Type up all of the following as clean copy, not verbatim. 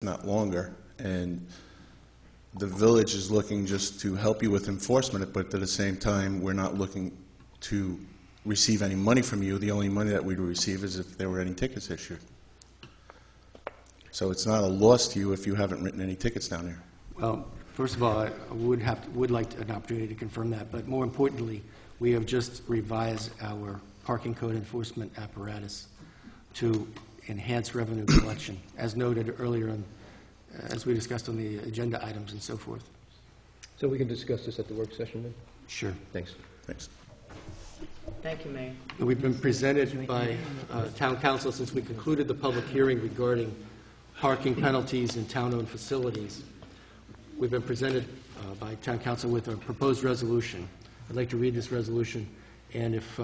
not longer. And the village is looking just to help you with enforcement, but at the same time, we're not looking to receive any money from you. The only money that we'd receive is if there were any tickets issued. So it's not a loss to you if you haven't written any tickets down there. Well, first of all, I would like an opportunity to confirm that, but more importantly, we have just revised our parking code enforcement apparatus to enhance revenue collection, as noted earlier, as we discussed on the agenda items and so forth. So we can discuss this at the work session then? Sure. Thanks. Thanks. Thank you, Mayor. We've been presented by Town Council since we concluded the public hearing regarding parking penalties in town-owned facilities. We've been presented by Town Council with a proposed resolution. I'd like to read this resolution, and if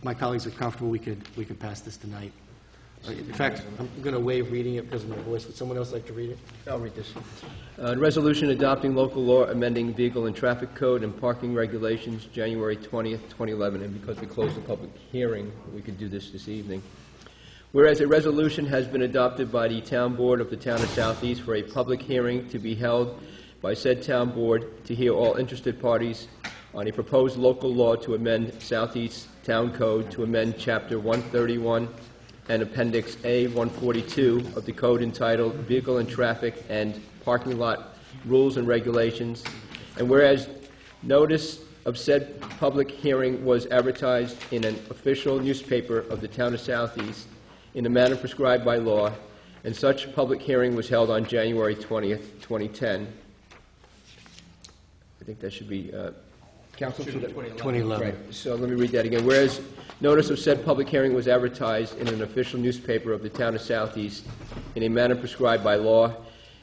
my colleagues are comfortable, we could pass this tonight. In fact, I'm going to waive reading it because of my voice. Would someone else like to read it? I'll read this. Resolution adopting local law amending vehicle and traffic code and parking regulations, January 20th, 2011. And because we closed the public hearing, we could do this evening. Whereas a resolution has been adopted by the Town Board of the Town of Southeast for a public hearing to be held by said Town Board to hear all interested parties on a proposed local law to amend Southeast Town Code to amend Chapter 131 and Appendix A 142 of the code entitled Vehicle and Traffic and Parking Lot Rules and Regulations. And whereas notice of said public hearing was advertised in an official newspaper of the Town of Southeast in the manner prescribed by law, and such public hearing was held on January 20th, 2010. I think that should be Council 2011. Right. So let me read that again. Whereas notice of said public hearing was advertised in an official newspaper of the Town of Southeast in a manner prescribed by law,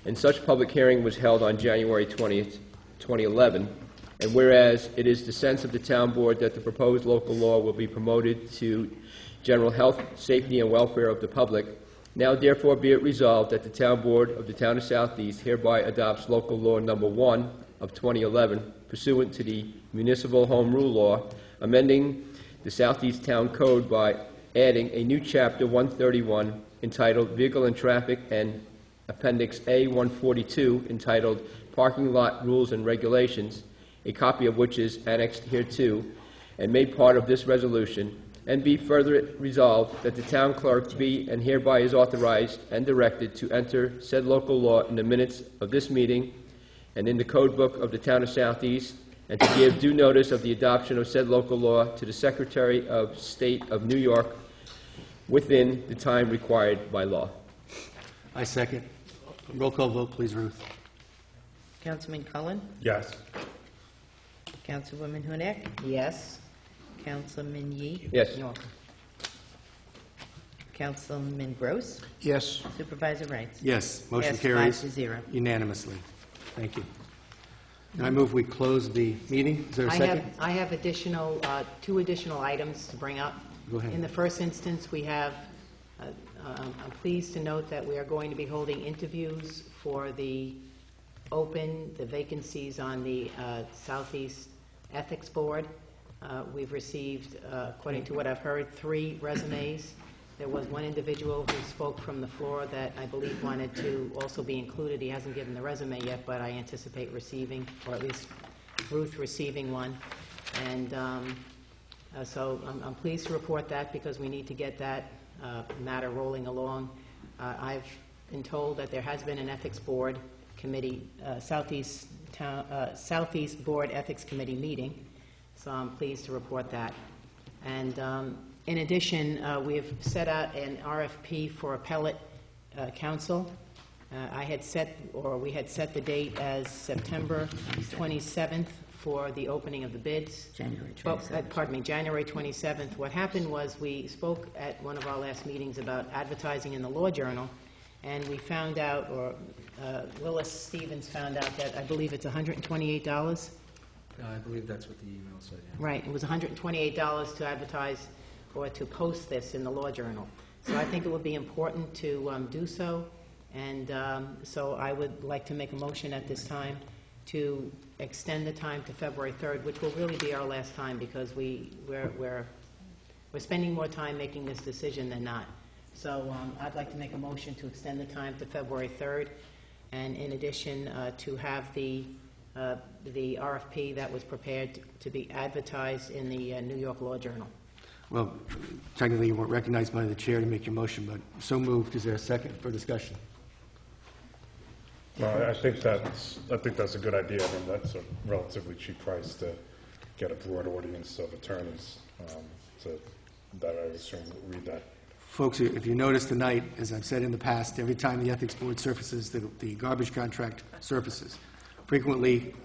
and such public hearing was held on January 20th, 2011. And whereas it is the sense of the Town Board that the proposed local law will be promoted to general health, safety, and welfare of the public, now therefore be it resolved that the Town Board of the Town of Southeast hereby adopts local law number 1 of 2011, pursuant to the Municipal Home Rule Law, amending the Southeast Town Code by adding a new Chapter 131 entitled Vehicle and Traffic and Appendix A 142 entitled Parking Lot Rules and Regulations, a copy of which is annexed hereto and made part of this resolution, and be further resolved that the town clerk be and hereby is authorized and directed to enter said local law in the minutes of this meeting and in the code book of the Town of Southeast, and to give due notice of the adoption of said local law to the Secretary of State of New York within the time required by law. I second. Roll call vote, please, Ruth. Councilman Cullen? Yes. Councilwoman Hunek? Yes. Councilman Yee? Yes. York. Councilman Gross? Yes. Supervisor Rights? Yes. Motion Yes, carries 5-0. unanimously. Thank you. And I move we close the meeting. Is there a second? I have additional, 2 additional items to bring up. Go ahead. In the first instance, we have, I'm pleased to note that we are going to be holding interviews for the vacancies on the Southeast Ethics Board. We've received, according to what I've heard, 3 resumes. There was one individual who spoke from the floor that I believe wanted to also be included. He hasn't given the resume yet, but I anticipate receiving, or at least Ruth receiving one. And so I'm pleased to report that because we need to get that matter rolling along. I've been told that there has been an Ethics Board Committee, Southeast Board Ethics Committee meeting, so I'm pleased to report that. And in addition, we have set out an RFP for appellate counsel. We had set the date as September 27th for the opening of the bids. January 27th. Pardon me, January 27th. What happened was we spoke at one of our last meetings about advertising in the Law Journal, and we found out, or Willis Stevens found out that I believe it's $128. I believe that's what the email said, yeah. Right, it was $128 to advertise or to post this in the Law Journal. So I think it would be important to do so, and so I would like to make a motion at this time to extend the time to February 3rd, which will really be our last time because we're spending more time making this decision than not. So I'd like to make a motion to extend the time to February 3rd, and in addition, to have the RFP that was prepared to be advertised in the New York Law Journal. Well, technically, you weren't recognized by the chair to make your motion, but so moved. Is there a second for discussion? Well, I think that's a good idea. I mean, that's a relatively cheap price to get a broad audience of attorneys that I assume read that. Folks, if you notice tonight, as I've said in the past, every time the Ethics Board surfaces, the garbage contract surfaces. Frequently,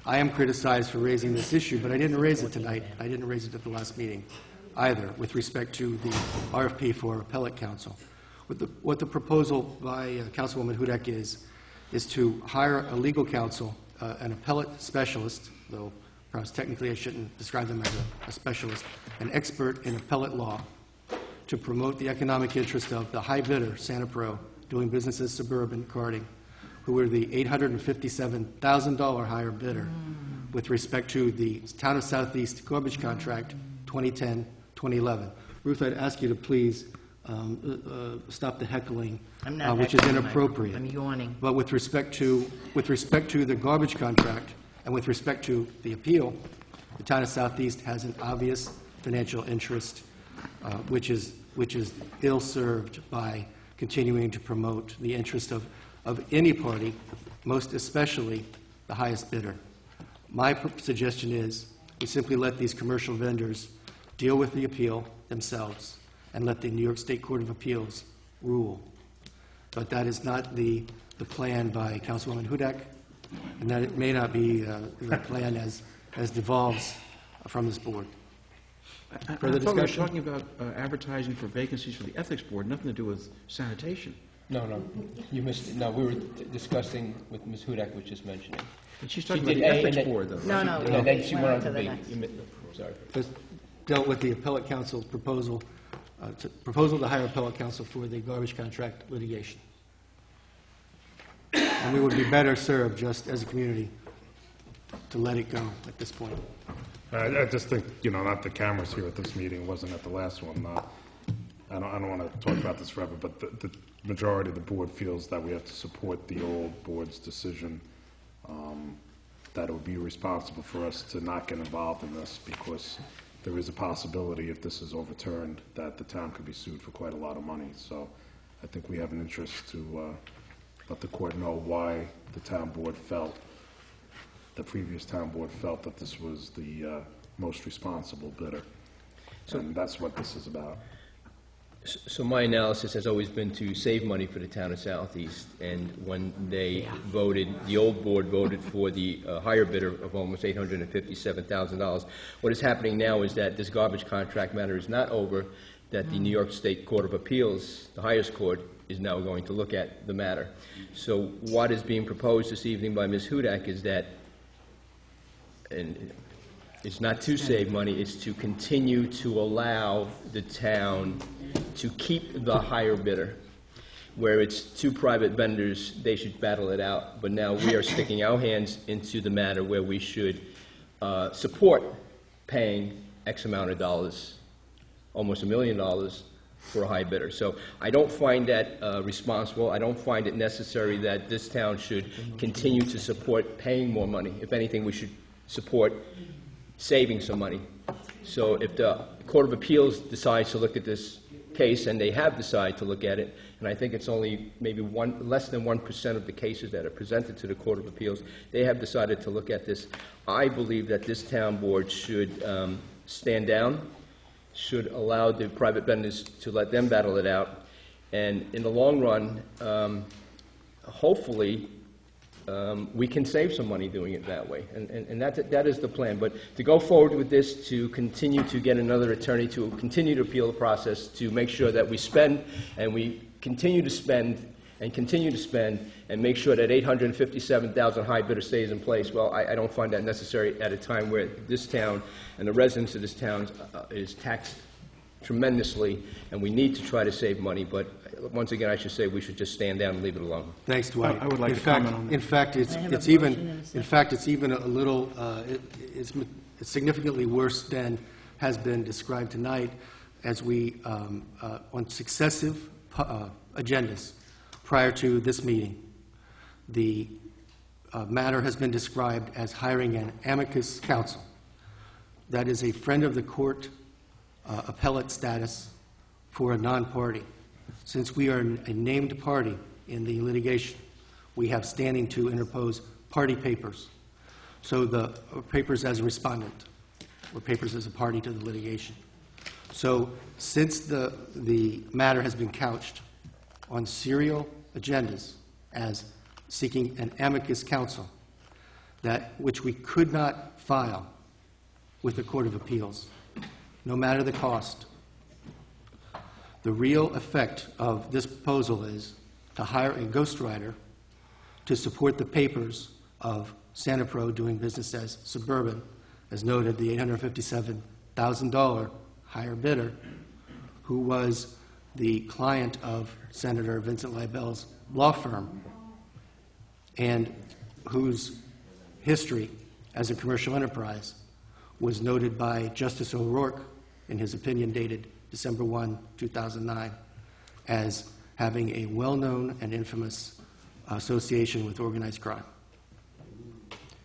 I am criticized for raising this issue, but I didn't raise it tonight. I didn't raise it at the last meeting either, with respect to the RFP for appellate counsel. What the proposal by Councilwoman Hudak is to hire a legal counsel, an appellate specialist, though perhaps technically I shouldn't describe them as a specialist, an expert in appellate law, to promote the economic interest of the high bidder, Santa Pro, doing business as Suburban Carding, who were the $857,000 higher bidder with respect to the Town of Southeast garbage contract 2010-2011. Ruth, I'd ask you to please stop the heckling, I'm not which is heckling, inappropriate. I'm yawning. But with respect to the garbage contract and with respect to the appeal, the Town of Southeast has an obvious financial interest, which is ill-served by continuing to promote the interest of any party, most especially the highest bidder. My suggestion is we simply let these commercial vendors deal with the appeal themselves and let the New York State Court of Appeals rule. But that is not the plan by Councilwoman Hudak, and that it may not be the plan as devolves from this board. Further I thought we were discussion? talking about advertising for vacancies for the Ethics Board, nothing to do with sanitation. No, you missed it. No, we were discussing with Ms. Hudak, which is mentioning. And she's She talking about did the A, and Ethics then- Board, though. No, no, And then we she went went on on to to the B. next. Sorry. Just dealt with the appellate counsel's proposal to hire appellate counsel for the garbage contract litigation. And we would be better served, just as a community, to let it go at this point. I just think, not the cameras here at this meeting, wasn't at the last one. I don't want to talk about this forever, but the majority of the board feels that we have to support the old board's decision, that it would be irresponsible for us to not get involved in this, because there is a possibility, if this is overturned, that the town could be sued for quite a lot of money. So I think we have an interest to let the court know why the previous town board felt that this was the most responsible bidder. And that's what this is about. So my analysis has always been to save money for the town of Southeast, and when they voted, the old board voted for the higher bidder of almost $857,000. What is happening now is that this garbage contract matter is not over, that the New York State Court of Appeals, the highest court, is now going to look at the matter. So what is being proposed this evening by Ms. Hudak is that, and it's not to save money, it's to continue to allow the town to keep the higher bidder. Where it's two private vendors, they should battle it out. But now we are sticking our hands into the matter where we should support paying X amount of dollars, almost $1 million, for a high bidder. So I don't find that responsible. I don't find it necessary that this town should continue to support paying more money. If anything, we should support saving some money. So if the Court of Appeals decides to look at this case, and they have decided to look at it, and I think it's only maybe less than 1% of the cases that are presented to the Court of Appeals, they have decided to look at this. I believe that this town board should stand down, should allow the private vendors to let them battle it out, and in the long run, hopefully, we can save some money doing it that way, and that is the plan. But to go forward with this, to continue to get another attorney, to continue to appeal the process, to make sure that we spend and we continue to spend and make sure that $857,000 high bidder stays in place, well, I don't find that necessary at a time where this town and the residents of this town is taxed tremendously, and we need to try to save money. But once again, I should say we should just stand down and leave it alone. Thanks, Dwight. I would like to comment on that. In fact, it's even a little, it's significantly worse than has been described tonight. as we, on successive agendas prior to this meeting, the matter has been described as hiring an amicus counsel. That is a friend of the court appellate status for a non-party. Since we are a named party in the litigation, we have standing to interpose party papers. So the papers as a respondent, or papers as a party to the litigation. So since the matter has been couched on serial agendas as seeking an amicus counsel, that which we could not file with the Court of Appeals, no matter the cost. The real effect of this proposal is to hire a ghostwriter to support the papers of Sanipro doing business as Suburban, as noted, the $857,000 higher bidder, who was the client of Senator Vincent Liebel's law firm, and whose history as a commercial enterprise was noted by Justice O'Rourke in his opinion dated December 1, 2009, as having a well-known and infamous association with organized crime.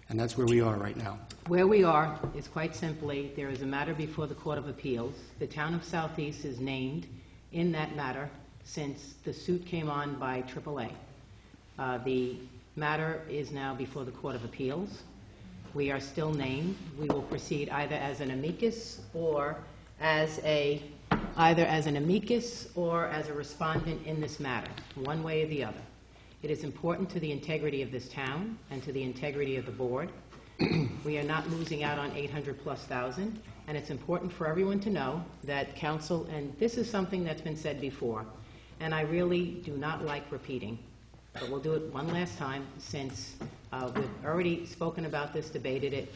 And that's where we are right now. Where we are is quite simply, there is a matter before the Court of Appeals. The town of Southeast is named in that matter since the suit came on by AAA. The matter is now before the Court of Appeals. We are still named. We will proceed either as an amicus or as a respondent in this matter, one way or the other. It is important to the integrity of this town and to the integrity of the board. We are not losing out on $800,000+, and it's important for everyone to know that council, and this is something that's been said before, and I really do not like repeating, but we'll do it one last time since we've already spoken about this, debated it,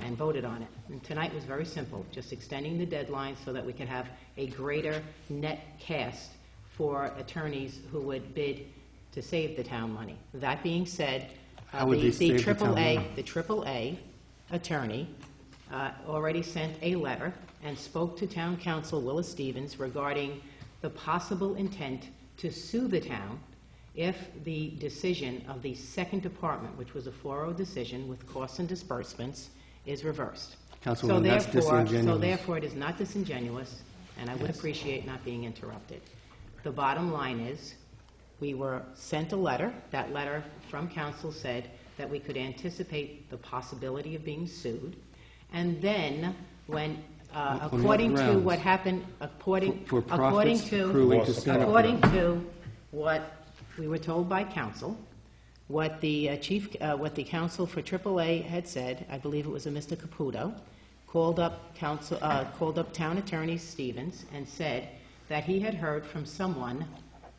and voted on it. And tonight was very simple, just extending the deadline so that we can have a greater net cast for attorneys who would bid to save the town money. That being said, How would they save the town money? The AAA attorney already sent a letter and spoke to town council Willis Stevens regarding the possible intent to sue the town if the decision of the second department, which was a 4-0 decision with costs and disbursements, is reversed. Councilwoman, that's disingenuous. So therefore, it is not disingenuous, and I would appreciate not being interrupted. The bottom line is, we were sent a letter. That letter from council said that we could anticipate the possibility of being sued. And then, when, according to what happened, according to what we were told by council, what the council for AAA had said, I believe it was a Mr. Caputo, called up town attorney Stevens and said that he had heard from someone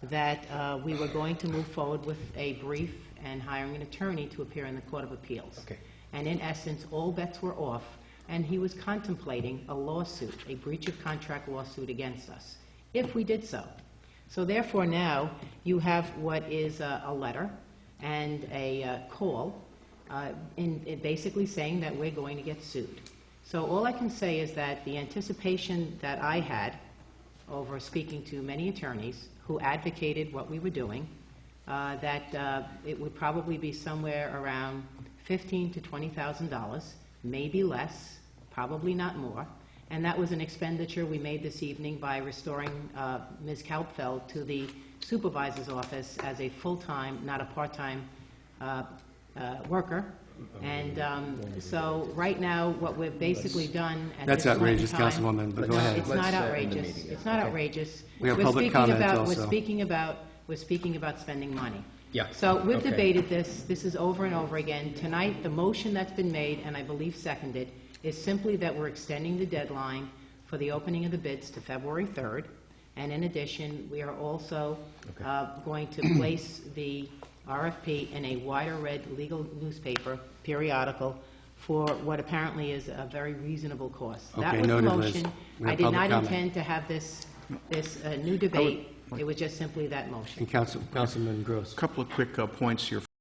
that we were going to move forward with a brief and hiring an attorney to appear in the Court of Appeals. Okay. And in essence, all bets were off, and he was contemplating a lawsuit, a breach of contract lawsuit against us, if we did so. So therefore now, you have what is a letter and a call in basically saying that we're going to get sued. So all I can say is that the anticipation that I had over speaking to many attorneys who advocated what we were doing, that it would probably be somewhere around $15,000 to $20,000, maybe less, probably not more. And that was an expenditure we made this evening by restoring Ms. Kalpfeld to the supervisor's office as a full-time, not a part-time worker. And so right now, what we've basically done at That's this point in outrageous, time- Councilwoman, but go No, ahead. it's not outrageous. It's not outrageous. We have We're public speaking comments about- also. We're speaking about spending money. Yeah. So we've Okay. debated this. This is over and over again. Tonight, the motion that's been made, and I believe seconded, is simply that we're extending the deadline for the opening of the bids to February 3rd. And in addition, we are also going to place the RFP in a wider red legal newspaper periodical for what apparently is a very reasonable cost. That Okay, was the noted, Liz. motion. We have I did public not comment. intend to have this new debate. It was just simply that motion. And Councilman Gross. A couple of quick points here.